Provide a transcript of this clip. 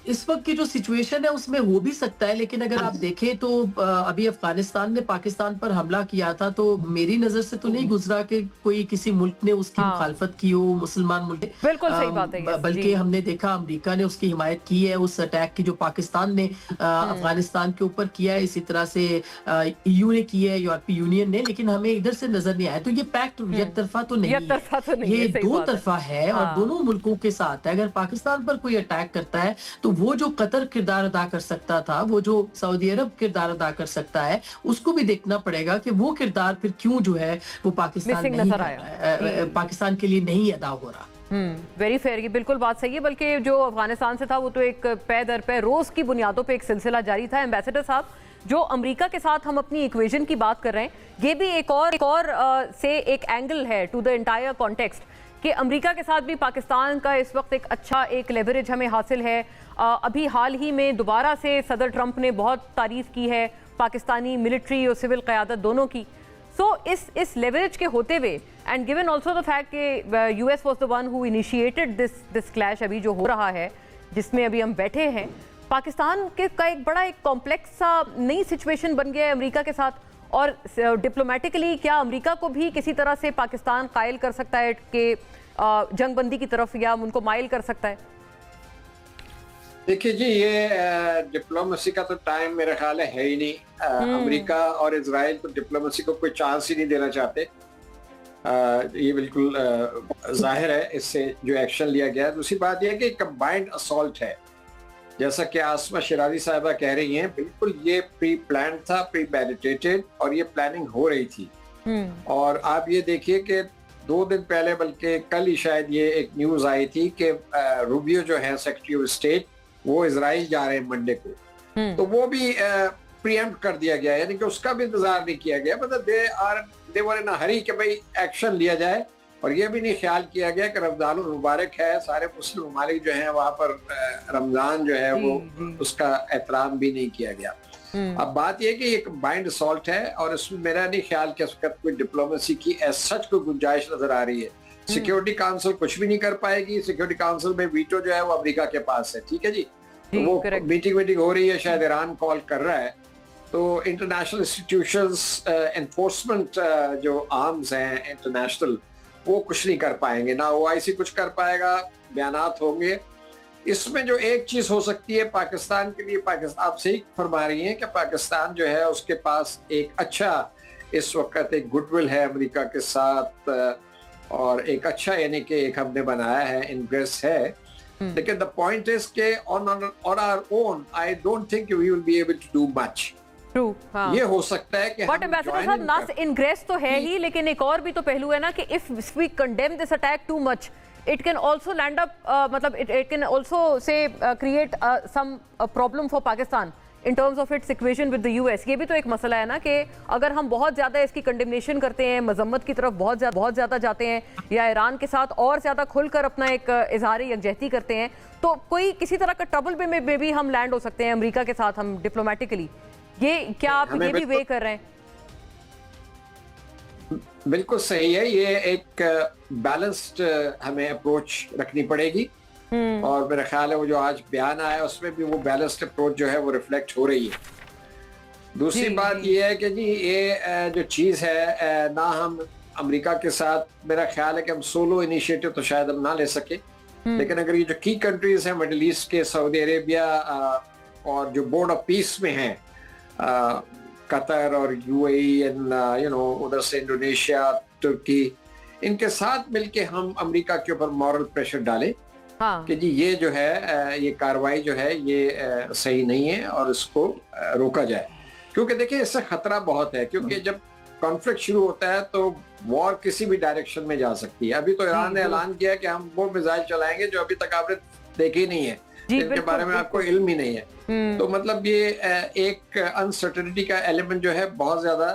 इस वक्त की जो सिचुएशन है उसमें हो भी सकता है, लेकिन अगर हाँ आप जी। देखें तो अभी अफगानिस्तान ने पाकिस्तान पर हमला किया था, तो मेरी नजर से तो नहीं गुजरा कि कोई किसी मुल्क ने उसकी हाँ, मुखालफत की हो, मुसलमान मुल्क ने। बिल्कुल सही बात है ये। जी। बल्कि हमने देखा अमेरिका ने उसकी हिमायत की है उस अटैक की जो पाकिस्तान ने हुँ, अफगानिस्तान के ऊपर किया है। इसी तरह से ईयू ने की है, यूरोपीय यूनियन ने, लेकिन हमें इधर से नजर नहीं आया। तो ये पैक्ट एक हुँ। तरफा तो नहीं है, एकतरफ़ा तो नहीं है, ये सही दो बात है। तरफा है और हाँ। दोनों मुल्कों के साथ है। अगर पाकिस्तान पर कोई अटैक करता है तो वो जो कतर किरदार अदा कर सकता था, वो जो सऊदी अरब किरदार अदा कर सकता है, उसको भी देखना पड़ेगा कि वो किरदार फिर क्यों जो है वो पाकिस्तान मिसिंग नहीं नज़र कर आया। रहा जी। है, पाकिस्तान के लिए नहीं अदा हो रहा। वेरी फेयर, ये बिल्कुल बात सही है। बल्कि जो अफ़गानिस्तान से था वो तो एक पै दर पै रोज़ की बुनियादों पे एक सिलसिला जारी था। एम्बेसडर साहब, जो अमेरिका के साथ हम अपनी इक्वेशन की बात कर रहे हैं, ये भी एक और से एक एंगल है टू द एंटायर कॉन्टेक्स्ट कि अमेरिका के साथ भी पाकिस्तान का इस वक्त एक अच्छा एक लेवरेज हमें हासिल है। अभी हाल ही में दोबारा से सदर ट्रंप ने बहुत तारीफ की है पाकिस्तानी मिलिट्री और सिविल क़यादत दोनों की। सो इस लेवरेज के होते हुए and given also the fact कि US was the one who initiated this clash अभी जो हो रहा है, जिसमें अभी हम बैठे हैं, पाकिस्तान के का एक बड़ा एक कॉम्प्लेक्स सा नई सिचुएशन बन गया है अमेरिका के साथ। और डिप्लोमेटिकली क्या अमेरिका को भी किसी तरह से पाकिस्तान कायल कर सकता है कि जंगबंदी की तरफ, या उनको माइल कर सकता है? देखिए जी, ये डिप्लोमेसी का तो टाइम मेरा ख्याल है ही नहीं। हम्म। अमेरिका और इजराइल तो डिप्लोमेसी को कोई चांस ही नहीं देना चाहते। ये बिल्कुल जाहिर है इससे जो एक्शन लिया गया है। दूसरी बात यह है कि कंबाइंड असॉल्ट है, जैसा कि आसमा शिराजी साहबा कह रही हैं, बिल्कुल ये प्री प्लान था, प्री मेडिटेटेड, और ये प्लानिंग हो रही थी। हम्म। और आप ये देखिए कि 2 दिन पहले, बल्कि कल ही शायद, ये एक न्यूज आई थी कि रूबियो जो है सेक्रेटरी ऑफ स्टेट, वो इजराइल जा रहे हैं मंडे को। हम्म। तो वो भी प्रीएम्प्ट कर दिया गया, यानी कि उसका भी इंतजार नहीं किया गया। मतलब दे वर इन अ हरी कि भाई एक्शन लिया जाए। और ये भी नहीं ख्याल किया गया कि रमजान मुबारक है, सारे मुस्लिम ममालिक जो हैं वहां पर रमजान जो है जी। वो जी। उसका एहतराम भी नहीं किया गया। हम्म। अब बात यह कि ये कंबाइंड असॉल्ट है, और इसमें मेरा नहीं ख्याल कि इस वक्त कोई डिप्लोमेसी की एज सच कोई गुंजाइश नजर आ रही है। सिक्योरिटी काउंसिल कुछ भी नहीं कर पाएगी। सिक्योरिटी काउंसिल में वीटो जो है वो अमेरिका के पास है, ठीक है जी। तो जी, वो करेक्ट। मीटिंग हो रही है, शायद ईरान कॉल कर रहा है। तो इंटरनेशनल इंस्टीट्यूशंस, एनफोर्समेंट जो आर्म्स हैं इंटरनेशनल, वो कुछ नहीं कर पाएंगे, ना ओआईसी कुछ कर पाएगा, बयानात होंगे। इसमें जो एक चीज हो सकती है पाकिस्तान के लिए, पाकिस्तान आप सही फरमा रही हैं कि पाकिस्तान जो है उसके पास एक अच्छा इस वक्त एक गुडविल है अमेरिका के साथ, और एक अच्छा यानी कि एक हमने बनाया है, इन्वेस्ट है। लेकिन द पॉइंट इज के on our own I don't think we will be able to do much. True. हाँ। ये हो सकता है कि बट हम एम्बेसडर ज्वाइन साहब, इन ना कर। इनग्रेस तो है ही, लेकिन एक और भी तो पहलू है ना कि if we condemn this attack too much, it can also land up, मतलब it can also say create some problem for Pakistan in terms of its equation with the US. ये भी तो एक मसला है ना कि अगर हम बहुत ज्यादा इसकी कंडेमनेशन करते हैं, मजम्मत की तरफ बहुत ज्यादा जाते हैं, या ईरान के साथ और ज्यादा खुलकर अपना एक इजहार यकजहती करते हैं, तो कोई किसी तरह का ट्रबल में भी हम लैंड हो सकते हैं अमेरिका के साथ, हम डिप्लोमेटिकली। ये क्या आप ये भी वे कर रहे हैं? बिल्कुल सही है। ये एक बैलेंस्ड हमें अप्रोच रखनी पड़ेगी, और मेरा ख्याल है वो जो आज बयान आया उसमें भी वो बैलेंस्ड अप्रोच जो है वो रिफ्लेक्ट हो रही है। दूसरी जी। बात जी। ये है कि जी ये जो चीज़ है, ना हम अमेरिका के साथ, मेरा ख्याल है कि हम सोलो इनिशिएटिव तो शायद हम ना ले सके, लेकिन अगर ये जो की कंट्रीज हैं मिडिल ईस्ट के, सऊदी अरेबिया, और जो बोर्ड ऑफ पीस में हैं, कतर और यूएई एंड उधर से इंडोनेशिया, तुर्की, इनके साथ मिलके हम अमेरिका के ऊपर मॉरल प्रेशर डालें हाँ। कि जी ये जो है ये कार्रवाई जो है ये सही नहीं है, और इसको रोका जाए। क्योंकि देखिए इससे खतरा बहुत है, क्योंकि जब कॉन्फ्लिक्ट शुरू होता है तो वॉर किसी भी डायरेक्शन में जा सकती है। अभी तो ईरान ने ऐलान किया कि हम वो मिसाइल चलाएंगे जो अभी तक आपने देखी ही नहीं है, जिनके बारे में आपको इल्म ही नहीं है। तो मतलब ये एक अनसर्टेनिटी का एलिमेंट जो है बहुत ज्यादा